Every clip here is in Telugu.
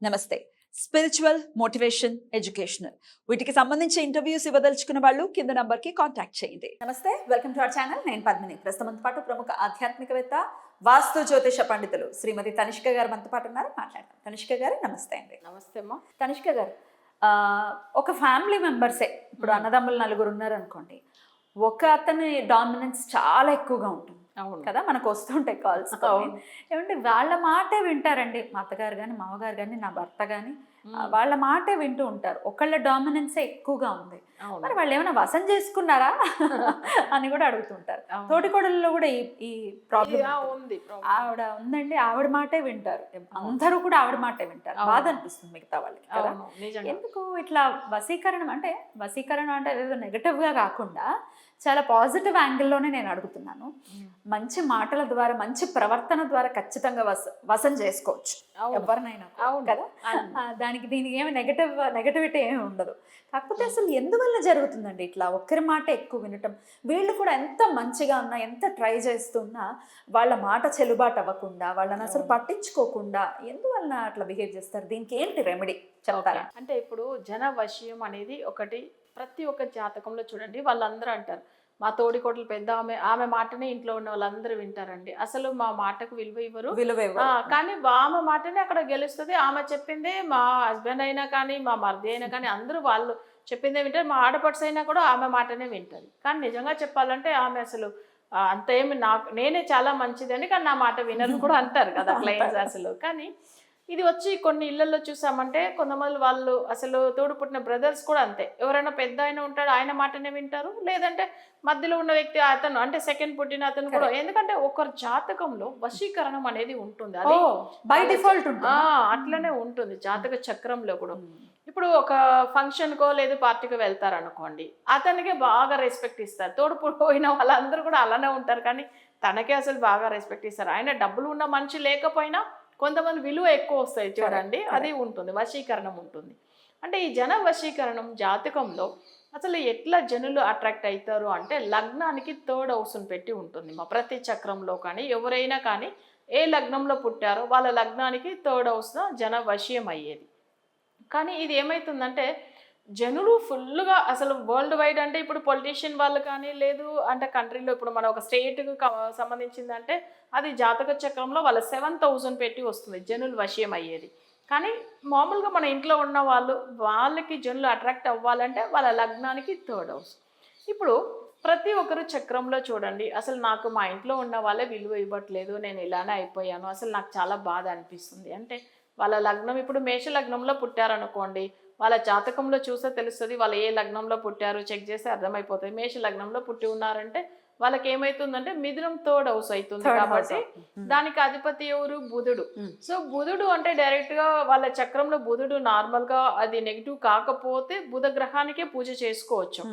నమస్తే. స్పిరిచువల్, మోటివేషన్, ఎడ్యుకేషనల్ వీటికి సంబంధించి ఇంటర్వ్యూస్ ఇవ్వదలుచుకున్న వాళ్ళు కింద నంబర్ కి కాంటాక్ట్ చేయండి. నమస్తే, వెల్కమ్ టు అవర్ ఛానల్. నేను పద్మిని. ప్రస్తుతం పాటు ప్రముఖ ఆధ్యాత్మికవేత్త, వాస్తు జ్యోతిష పండితులు శ్రీమతి తనిష్క గారు మనతో పాటు ఉన్నారు. మాట్లాడతాం. తనిష్క గారు నమస్తే అండి. నమస్తే అమ్మా. తనిష్క గారు, ఒక ఫ్యామిలీ మెంబర్సే ఇప్పుడు అన్నదమ్ములు నలుగురు ఉన్నారు అనుకోండి, ఒక అతని డామినెన్స్ చాలా ఎక్కువగా ఉంటుంది కదా, మనకు వస్తుంటాయి కాల్స్. ఏమంటే వాళ్ళ మాటే వింటారండి, మా అత్తగారు కానీ మామగారు కానీ నా భర్త కానీ వాళ్ళ మాటే వింటూ ఉంటారు. ఒకళ్ళ డామినెన్సే ఎక్కువగా ఉంది. మరి వాళ్ళు ఏమైనా వసం చేసుకున్నారా అని కూడా అడుగుతుంటారు. తోటికోడల్లో కూడా ఈ ప్రాబ్లం ఉంది. ఆవిడ ఉందండి, ఆవిడ మాటే వింటారు, అందరూ కూడా ఆవిడ మాటే వింటారు. బాధ అనిపిస్తుంది మిగతా వాళ్ళకి కదా. ఎందుకు ఇట్లా వశీకరణం అంటే ఏదో నెగటివ్ గా కాకుండా చాలా పాజిటివ్ యాంగిల్లోనే నేను అడుగుతున్నాను. మంచి మాటల ద్వారా, మంచి ప్రవర్తన ద్వారా ఖచ్చితంగా వశం చేసుకోవచ్చు ఎవరినైనా కదా. దీనికి ఏమి నెగటివిటీ ఏమి ఉండదు. కాకపోతే అసలు ఎందువల్ల జరుగుతుందండి ఇట్లా ఒక్కరి మాట ఎక్కువ వినటం? వీళ్ళు కూడా ఎంత మంచిగా ఉన్నా, ఎంత ట్రై చేస్తున్నా వాళ్ళ మాట చెల్లుబాటు అవ్వకుండా, వాళ్ళని అసలు పట్టించుకోకుండా ఎందువల్ల అట్లా బిహేవ్ చేస్తారు? దీనికి ఏంటి రెమెడీ చెప్తారా? అంటే ఇప్పుడు జన వశయం అనేది ఒకటి ప్రతి ఒక్క జాతకంలో చూడండి, వాళ్ళందరూ అంటారు మా తోడికోటలు పెద్ద ఆమె మాటనే ఇంట్లో ఉన్న వాళ్ళందరూ వింటారండి. అసలు మా మాటకు విలువ ఇవ్వరు. కానీ ఆమె మాటనే అక్కడ గెలుస్తుంది. ఆమె చెప్పిందే మా హస్బెండ్ అయినా కానీ, మా మరిది అయినా కానీ అందరూ వాళ్ళు చెప్పిందే వింటారు. మా ఆడపడుచు అయినా కూడా ఆమె మాటనే వింటుంది. కానీ నిజంగా చెప్పాలంటే ఆమె అసలు అంత ఏమి నేనే చాలా మంచిదని, కానీ నా మాట వినరు కూడా అంటారు కదా క్లయింట్స్ అసలు. కానీ ఇది వచ్చి కొన్ని ఇళ్లలో చూసామంటే కొంతమంది వాళ్ళు అసలు తోడు పుట్టిన బ్రదర్స్ కూడా అంతే. ఎవరైనా పెద్ద ఆయన ఉంటాడు, ఆయన మాటనే వింటారు. లేదంటే మధ్యలో ఉన్న వ్యక్తి అతను అంటే సెకండ్ పుట్టిన అతను కూడా. ఎందుకంటే ఒకరి జాతకంలో వశీకరణం అనేది ఉంటుంది, అది బై డిఫాల్ట్ అట్లనే ఉంటుంది జాతక చక్రంలో కూడా. ఇప్పుడు ఒక ఫంక్షన్కో లేదు పార్టీకో వెళ్తారు అనుకోండి, అతనికి బాగా రెస్పెక్ట్ ఇస్తారు. తోడు పోయిన వాళ్ళందరూ కూడా అలానే ఉంటారు, కానీ తనకే అసలు బాగా రెస్పెక్ట్ ఇస్తారు. ఆయన డబ్బులు ఉన్న మనిషి లేకపోయినా కొంతమంది విలువ ఎక్కువ వస్తాయి చూడండి, అది ఉంటుంది, వశీకరణం ఉంటుంది. అంటే ఈ జన వశీకరణం జాతకంలో అసలు ఎట్లా జనులు అట్రాక్ట్ అవుతారు అంటే లగ్నానికి థర్డ్ హౌస్ని పెట్టి ఉంటుంది. మా ప్రతి చక్రంలో కానీ ఎవరైనా కానీ ఏ లగ్నంలో పుట్టారో వాళ్ళ లగ్నానికి థర్డ్ హౌస్లో జన వశయం అయ్యేది. కానీ ఇది ఏమవుతుందంటే జనులు ఫుల్గా అసలు వరల్డ్ వైడ్ అంటే ఇప్పుడు పొలిటీషియన్ వాళ్ళు కానీ లేదు అంటే కంట్రీలో ఇప్పుడు మన ఒక స్టేట్కి సంబంధించిందంటే అది జాతక చక్రంలో వాళ్ళ 7,000 పెట్టి వస్తుంది జనులు వశయం అయ్యేది. కానీ మామూలుగా మన ఇంట్లో ఉన్న వాళ్ళకి జనులు అట్రాక్ట్ అవ్వాలంటే వాళ్ళ లగ్నానికి థర్డ్ హౌస్. ఇప్పుడు ప్రతి ఒక్కరు చక్రంలో చూడండి, అసలు నాకు మా ఇంట్లో ఉన్న వాళ్ళే విలువ ఇవ్వట్లేదు, నేను ఇలానే అయిపోయాను, అసలు నాకు చాలా బాధ అనిపిస్తుంది అంటే వాళ్ళ లగ్నం ఇప్పుడు మేష లగ్నంలో పుట్టారనుకోండి, వాళ్ళ జాతకంలో చూస్తే తెలుస్తుంది వాళ్ళు ఏ లగ్నంలో పుట్టారు, చెక్ చేస్తే అర్థమైపోతుంది. మేష లగ్నంలో పుట్టి ఉన్నారంటే వాళ్ళకి ఏమైతుందంటే మిథునం థర్డ్ హౌస్ అవుతుంది. కాబట్టి దానికి అధిపతి ఎవరు? బుధుడు. సో బుధుడు అంటే డైరెక్ట్ గా వాళ్ళ చక్రంలో బుధుడు నార్మల్ గా అది నెగిటివ్ కాకపోతే బుధ గ్రహానికే పూజ చేసుకోవచ్చు.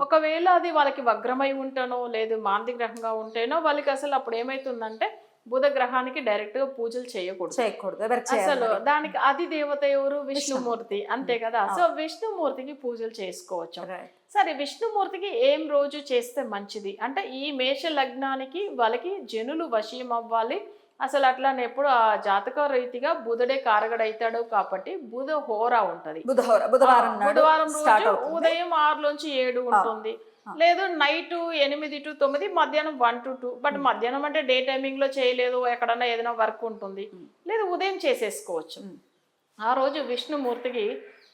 ఒకవేళ అది వాళ్ళకి వగ్రమై ఉంటేనో లేదు మాంది గ్రహంగా ఉంటేనో వాళ్ళకి అసలు అప్పుడు ఏమైతుందంటే బుధ గ్రహానికి డైరెక్ట్ గా పూజలు చేయకూడదు. అసలు దానికి అతి దేవత ఎవరు? విష్ణుమూర్తి, అంతే కదా. సో విష్ణుమూర్తికి పూజలు చేసుకోవచ్చు. సరే, విష్ణుమూర్తికి ఏం రోజు చేస్తే మంచిది అంటే ఈ మేష లగ్నానికి వాళ్ళకి జనులు వశీయం అవ్వాలి. అసలు అట్లానే ఎప్పుడు ఆ జాతక రీతిగా బుధుడే కారగడైతాడు కాబట్టి బుధ హోరా ఉంటది. బుధవారం రోజు ఉదయం 6 నుంచి 7 ఉంటుంది, లేదు నైట్ 8 to 9, మధ్యాహ్నం 1 to 2. బట్ మధ్యాహ్నం అంటే డే టైమింగ్ లో చేయలేదు, ఎక్కడన్నా ఏదైనా వర్క్ ఉంటుంది, లేదు ఉదయం చేసేసుకోవచ్చు. ఆ రోజు విష్ణుమూర్తికి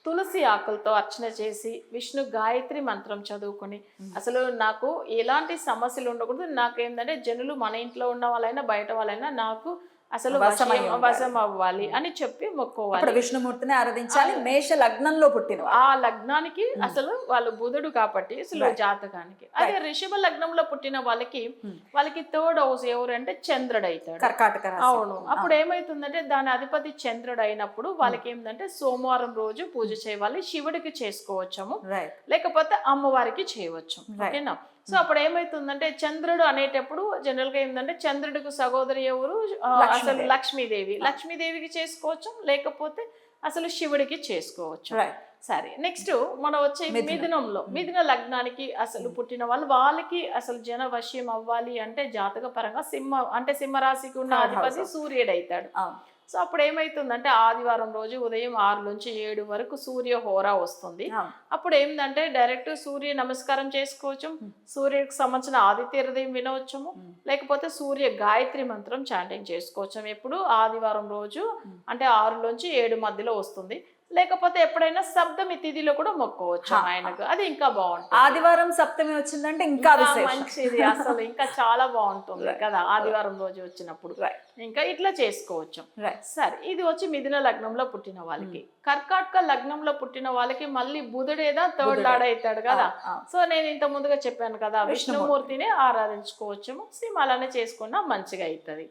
తులసి ఆకులతో అర్చన చేసి విష్ణు గాయత్రి మంత్రం చదువుకొని అసలు నాకు ఎలాంటి సమస్యలు ఉండకూడదు, నాకేంటంటే జనులు మన ఇంట్లో ఉన్న వాళ్ళైనా బయట వాళ్ళైనా నాకు అసలు వశం అవ్వాలి అని చెప్పి మొక్కోవాలి. విష్ణుమూర్తిని ఆరాధించాలి. మేష లగ్నంలో పుట్టిన ఆ లగ్నానికి అసలు వాళ్ళు బుధుడు కాబట్టి అసలు జాతకానికి. అదే రిషభ లగ్నంలో పుట్టిన వాళ్ళకి థర్డ్ హౌస్ ఎవరు అంటే చంద్రుడు అవుతాడు, కర్కాటక. అవును. అప్పుడు ఏమైతుందంటే దాని అధిపతి చంద్రుడు అయినప్పుడు వాళ్ళకి ఏంటంటే సోమవారం రోజు పూజ చేయాలి, శివుడికి చేసుకోవచ్చము, లేకపోతే అమ్మవారికి చేయవచ్చు. ఓకేనా. సో అప్పుడు ఏమైతుందంటే చంద్రుడు అనేటప్పుడు జనరల్ గా ఏంటంటే చంద్రుడికి సహోదరి ఎవరు? అసలు లక్ష్మీదేవి. లక్ష్మీదేవికి చేసుకోవచ్చు, లేకపోతే అసలు శివుడికి చేసుకోవచ్చు. సరే, నెక్స్ట్ మనం వచ్చే మిథున లగ్నానికి అసలు పుట్టిన వాళ్ళకి అసలు జన వశ్యం అవ్వాలి అంటే జాతక పరంగా సింహరాశికి ఉన్న అధిపతి సూర్యుడు అవుతాడు. సో అప్పుడు ఏమైతుందంటే ఆదివారం రోజు ఉదయం 6 నుంచి 7 వరకు సూర్య హోరా వస్తుంది. అప్పుడు ఏంటంటే డైరెక్ట్ సూర్య నమస్కారం చేసుకోవచ్చు, సూర్యుడికి సంబంధించిన ఆదిత్య హృదయం వినవచ్చము, లేకపోతే సూర్య గాయత్రి మంత్రం చాంటింగ్ చేసుకోవచ్చు. ఎప్పుడు ఆదివారం రోజు అంటే 6 నుంచి 7 మధ్యలో వస్తుంది. లేకపోతే ఎప్పుడైనా సప్తమి తిథిలో కూడా మొక్కోవచ్చు ఆయనకు, అది ఇంకా బాగుంటుంది. ఆదివారం సప్తమి వచ్చిందంటే ఇంకా మంచిది, అసలు ఇంకా చాలా బాగుంటుంది కదా ఆదివారం రోజు వచ్చినప్పుడు. ఇంకా ఇట్లా చేసుకోవచ్చు. సరే, ఇది వచ్చి మిథున లగ్నంలో పుట్టిన వాళ్ళకి. కర్కాటక లగ్నంలో పుట్టిన వాళ్ళకి మళ్ళీ బుధుడేదా థర్డ్ లార్డ్ అవుతాడు కదా. సో నేను ఇంత ముందుగా చెప్పాను కదా, విష్ణుమూర్తిని ఆరాధించుకోవచ్చు. సేమ్ అలానే చేసుకున్నా మంచిగా అవుతుంది.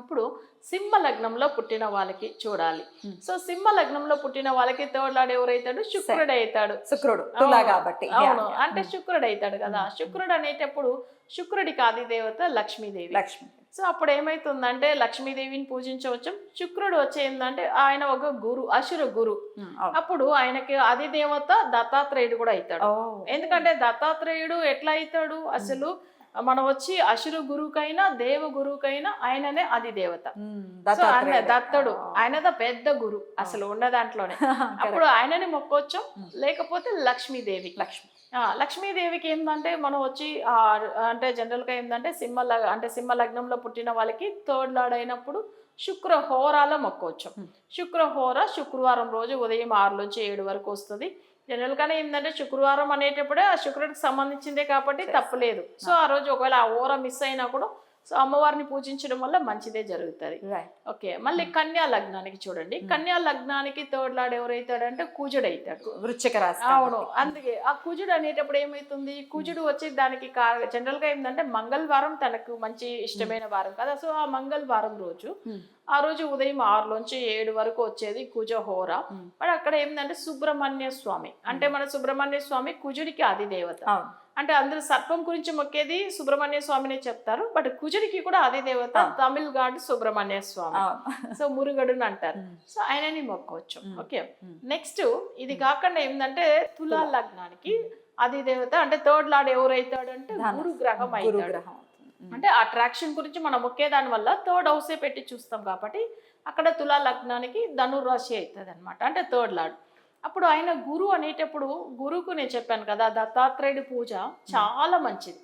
అప్పుడు సింహ లగ్నంలో పుట్టిన వాళ్ళకి చూడాలి. సో సింహ లగ్నంలో పుట్టిన వాళ్ళకి థర్డ్ లార్డ్ ఎవరైతాడు? శుక్రుడు అవుతాడు. శుక్రుడు కాబట్టి అవును, అంటే శుక్రుడు అవుతాడు కదా. శుక్రుడు అనేటప్పుడు శుక్రుడికి ఆది దేవత లక్ష్మీదేవి. సో అప్పుడు ఏమైతుందంటే లక్ష్మీదేవిని పూజించవచ్చు. శుక్రుడు వచ్చేందంటే ఆయన ఒక గురు, అసుర గురు. అప్పుడు ఆయనకి ఆది దేవత దత్తాత్రేయుడు కూడా అవుతాడు. ఎందుకంటే దత్తాత్రేయుడు ఎట్లా అవుతాడు? అసలు మనం వచ్చి అసురు గురువుకైనా దేవ గురువుకైనా ఆయననే అది దేవత. సో దత్తుడు ఆయనద పెద్ద గురు అసలు ఉన్న దాంట్లోనే. అప్పుడు ఆయనని మొక్కొచ్చు. లేకపోతే లక్ష్మీదేవి. లక్ష్మీదేవికి ఏంటంటే మనం వచ్చి అంటే జనరల్ గా ఏంటంటే సింహ లగ్నంలో పుట్టిన వాళ్ళకి థర్డ్ లార్డ్ అయినప్పుడు శుక్ర హోరాలో మొక్కోవచ్చు. శుక్ర హోర శుక్రవారం రోజు ఉదయం 6 నుంచి 7 వరకు వస్తుంది. జనరల్ గానే ఏంటంటే శుక్రవారం అనేటప్పుడే ఆ శుక్రుడికి సంబంధించిందే కాబట్టి తప్పలేదు. సో ఆ రోజు ఒకవేళ ఆ హోర మిస్ అయినా కూడా సో అమ్మవారిని పూజించడం వల్ల మంచిదే జరుగుతుంది. ఓకే, మళ్ళీ కన్యా లగ్నానికి చూడండి. కన్యా లగ్నానికి థర్డ్ లార్డ్ ఎవరైతాడంటే కుజుడు అవుతాడు. వృశ్చిక రాశి. అవును, అందుకే ఆ కుజుడు అనేటప్పుడు ఏమైతుంది? కుజుడు వచ్చి దానికి జనరల్ గా ఏంటంటే మంగళవారం తనకు మంచి ఇష్టమైన వారం కదా. సో ఆ మంగళవారం రోజు ఆ రోజు ఉదయం 6 నుంచి 7 వరకు వచ్చేది కుజ హోర. మరి అక్కడ ఏంటంటే సుబ్రహ్మణ్య స్వామి అంటే మన సుబ్రహ్మణ్య స్వామి కుజుడికి ఆది దేవత. అంటే అందరూ సర్పం గురించి మొక్కేది సుబ్రహ్మణ్య స్వామిని చెప్తారు, బట్ కుజుడికి కూడా ఆది దేవత తమిళ్ గాడ్ సుబ్రహ్మణ్య స్వామి. సో మురుగడుని అంటారు. సో ఆయనని మొక్కోవచ్చు. ఓకే, నెక్స్ట్ ఇది కాకుండా ఏంటంటే తులా లగ్నానికి ఆది దేవత అంటే థర్డ్ లార్డ్ ఎవరైతాడు అంటే గురు గ్రహం అవుతాడు. అంటే అట్రాక్షన్ గురించి మనం ఒకే దాని వల్ల థర్డ్ హౌసే పెట్టి చూస్తాం కాబట్టి అక్కడ తులా లగ్నానికి ధనురాశి అవుతుంది అనమాట, అంటే థర్డ్ లార్డ్. అప్పుడు ఆయన గురు అనేటప్పుడు గురువుకు నేను చెప్పాను కదా దత్తాత్రేయుడి పూజ చాలా మంచిది.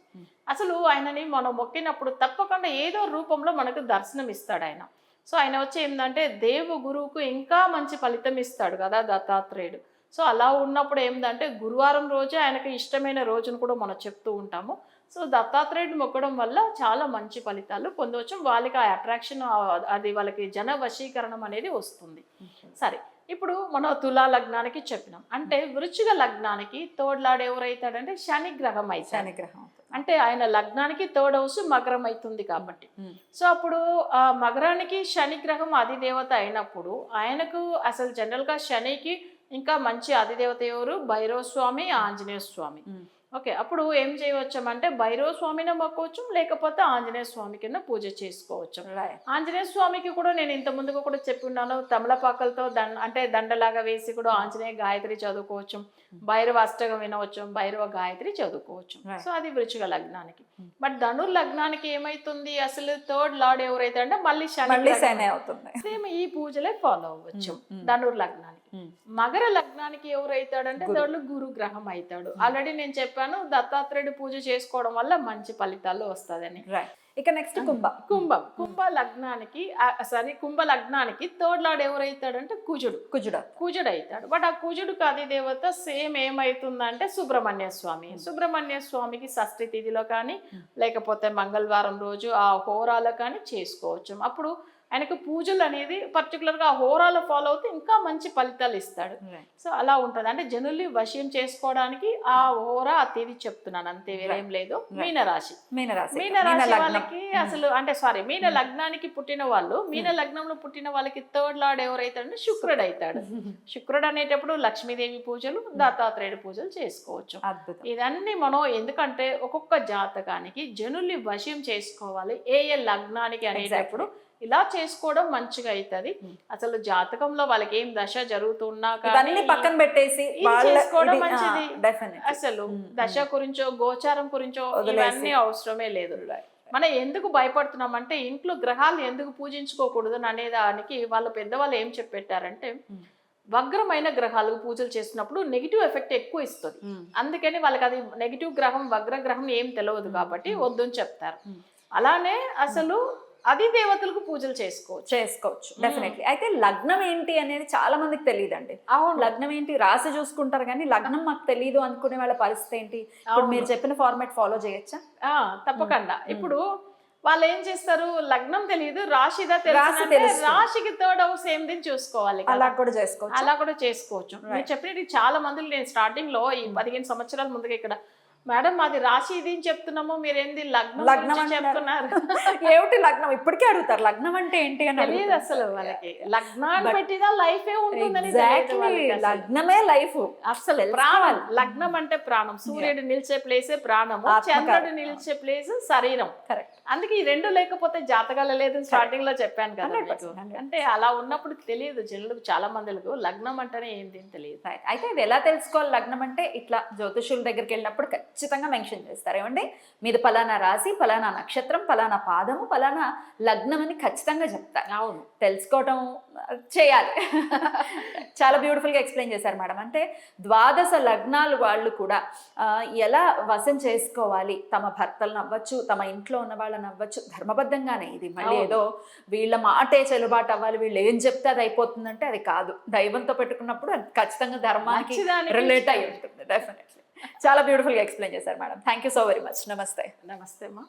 అసలు ఆయనని మనం మొక్కినప్పుడు తప్పకుండా ఏదో రూపంలో మనకు దర్శనం ఇస్తాడు ఆయన. సో ఆయన వచ్చి ఏంటంటే దేవ గురువుకు ఇంకా మంచి ఫలితం ఇస్తాడు కదా దత్తాత్రేయుడు. సో అలా ఉన్నప్పుడు ఏంటంటే గురువారం రోజే ఆయనకి ఇష్టమైన రోజును కూడా మనం చెప్తూ ఉంటాము. సో దత్తాత్రేయుడు మొక్కడం వల్ల చాలా మంచి ఫలితాలు పొందవచ్చు. వాళ్ళకి ఆ అట్రాక్షన్ అది వాళ్ళకి జన వశీకరణం అనేది వస్తుంది. సరే, ఇప్పుడు మనం తులా లగ్నానికి చెప్పినాం. అంటే వృశ్చిక లగ్నానికి థర్డ్ లార్డ్ ఎవరైతాడంటే శని గ్రహం అయితే. శని గ్రహం అంటే ఆయన లగ్నానికి థర్డ్ హౌస్ మకరం అవుతుంది కాబట్టి. సో అప్పుడు ఆ మకరానికి శని గ్రహం అధిదేవత అయినప్పుడు ఆయనకు అసలు జనరల్ గా శనికి ఇంకా మంచి అధిదేవత ఎవరు? భైరవ స్వామి, ఆంజనేయ స్వామి. ఓకే, అప్పుడు ఏం చేయవచ్చామంటే భైరవ స్వామిని మొక్కోవచ్చు, లేకపోతే ఆంజనేయ స్వామి కింద పూజ చేసుకోవచ్చు. ఆంజనేయ స్వామికి కూడా నేను ఇంత ముందుగా కూడా చెప్పి ఉన్నాను, తమలపాకలతో అంటే దండలాగా వేసి కూడా ఆంజనేయ గాయత్రి చదువుకోవచ్చు, భైరవ అష్టకం వినవచ్చు, భైరవ గాయత్రి చదువుకోవచ్చు. సో అది వృశ్చిక లగ్నానికి. బట్ ధనుర్ లగ్నానికి ఏమైతుంది? అసలు థర్డ్ లార్డ్ ఎవరైతే అంటే మళ్ళీ శని అవుతుంది. సేమ్ ఈ పూజలే ఫాలో అవ్వచ్చు ధనుర్ లగ్నానికి. మకర లగ్నానికి ఎవరైతాడంటే థర్డ్ గురు గ్రహం అవుతాడు. ఆల్రెడీ నేను చెప్పాను దత్తాత్రేయుడు పూజ చేసుకోవడం వల్ల మంచి ఫలితాలు వస్తుందని. ఇక నెక్స్ట్ కుంభ లగ్నానికి కుంభ లగ్నానికి థర్డ్ లార్డ్ ఎవరైతాడంటే కుజుడు అవుతాడు. బట్ ఆ కుజుడికి ఆది దేవత సేమ్ ఏమైతుందంటే సుబ్రహ్మణ్య స్వామి. సుబ్రహ్మణ్య స్వామికి షష్ఠి తిథిలో కానీ లేకపోతే మంగళవారం రోజు ఆ హోరాలో కానీ చేసుకోవచ్చు. అప్పుడు ఆయనకు పూజలు అనేది పర్టికులర్గా ఆ హోరాలో ఫాలో అవుతే ఇంకా మంచి ఫలితాలు ఇస్తాడు. సో అలా ఉంటుంది. అంటే జనుల్ని వశం చేసుకోవడానికి ఆ హోరా ఆ తేదీ చెప్తున్నాను, అంతే, వేరేం లేదు. మీనరాశి వాళ్ళకి అసలు అంటే మీన లగ్నానికి పుట్టిన వాళ్ళు, మీన లగ్నంలో పుట్టిన వాళ్ళకి థర్డ్ లార్డ్ ఎవరైతాడంటే శుక్రుడు అవుతాడు. శుక్రుడు అనేటప్పుడు లక్ష్మీదేవి పూజలు, దత్తాత్రేయుడు పూజలు చేసుకోవచ్చు. ఇదన్నీ మనం ఎందుకంటే ఒక్కొక్క జాతకానికి జనుల్ని వశం చేసుకోవాలి ఏ లగ్నానికి అనేటప్పుడు ఇలా చేసుకోవడం మంచిగా అవుతుంది. అసలు జాతకంలో వాళ్ళకి ఏం దశ జరుగుతున్నా కానీ పక్కన పెట్టేసి చేసుకోవడం మంచిది. అసలు దశ గురించో గోచారం గురించో ఇవన్నీ అవసరమే లేదు. మనం ఎందుకు భయపడుతున్నామంటే ఇంట్లో గ్రహాలు ఎందుకు పూజించుకోకూడదు అనే దానికి వాళ్ళ పెద్దవాళ్ళు ఏం చెప్పెట్టారంటే వగ్రమైన గ్రహాలకు పూజలు చేసినప్పుడు నెగిటివ్ ఎఫెక్ట్ ఎక్కువ ఇస్తుంది. అందుకని వాళ్ళకి అది నెగిటివ్ గ్రహం వగ్రగ్రహం ఏం తెలియదు కాబట్టి వద్దు అని చెప్తారు. అలానే అసలు అది దేవతలకు పూజలు చేసుకోవచ్చు డెఫినెట్లీ. అయితే లగ్నం ఏంటి అనేది చాలా మందికి తెలియదండి. అవును, లగ్నం ఏంటి రాసి చూసుకుంటారు కానీ లగ్నం మాకు తెలియదు అనుకునే వాళ్ళ పరిస్థితి ఏంటి? ఇప్పుడు మీరు చెప్పిన ఫార్మాట్ ఫాలో చేయొచ్చా? తప్పకుండా. ఇప్పుడు వాళ్ళు ఏం చేస్తారు, లగ్నం తెలియదు రాశిదా తెలుసు, రాశికి థర్డ్ హౌస్ ఏంది చూసుకోవాలి. అలా కూడా చేసుకోవచ్చు. నేను చెప్పినట్టు చాలా మంది నేను స్టార్టింగ్ లో ఈ 15 సంవత్సరాల ముందుగా ఇక్కడ మేడం మాది రాశి ఇది అని చెప్తున్నాము, మీరేంది లగ్నం చెప్తున్నారు. ఏమిటి లగ్నం? ఇప్పటికే అడుగుతారు లగ్నం అంటే ఏంటి అని. తెలియదు అసలు వాళ్ళకి. లగ్నాన్ని పెట్టినా లైఫే ఉంటుందని. లగ్నమే లైఫ్ అసలు ప్రాణం. లగ్నం అంటే ప్రాణం. సూర్యుడు నిలిచే ప్లేసే ప్రాణము, చంద్రుడు నిలిచే ప్లేస్ శరీరం. కరెక్ట్. అందుకే ఈ రెండు లేకపోతే జాతకాలు లేదు స్టార్టింగ్ లో చెప్పాను కదా. అంటే అలా ఉన్నప్పుడు తెలియదు జనులకు, చాలా మందిలకు లగ్నం అంటేనే ఏంటి అని తెలియదు. అయితే ఇది ఎలా తెలుసుకోవాలి లగ్నం అంటే? ఇట్లా జ్యోతిషుల దగ్గరికి వెళ్ళినప్పుడు ఖచ్చితంగా మెన్షన్ చేస్తారు, ఏమండి మీది పలానా రాశి, పలానా నక్షత్రం, పలానా పాదము, పలానా లగ్నం అని ఖచ్చితంగా చెప్తారు. అవును, తెలుసుకోవటం చేయాలి. చాలా బ్యూటిఫుల్గా ఎక్స్ప్లెయిన్ చేశారు మేడం. అంటే 12 లగ్నాలు వాళ్ళు కూడా ఎలా వశం చేసుకోవాలి, తమ భర్తలను అవ్వచ్చు, తమ ఇంట్లో ఉన్న వాళ్ళని అవ్వచ్చు, ధర్మబద్ధంగానే. ఇది మళ్ళీ ఏదో వీళ్ళ మాటే చెలుబాటు అవ్వాలి, వీళ్ళు ఏం చెప్తే అది అయిపోతుందంటే అది కాదు. దైవంతో పెట్టుకున్నప్పుడు అది ఖచ్చితంగా ధర్మానికి రిలేట్ అయి ఉంటుంది. డెఫినెట్లీ. చాలా బ్యూటిఫుల్గా ఎక్స్ప్లెయిన్ చేశారు madam. Thank you so very much. నమస్తే. నమస్తే అమ్మా.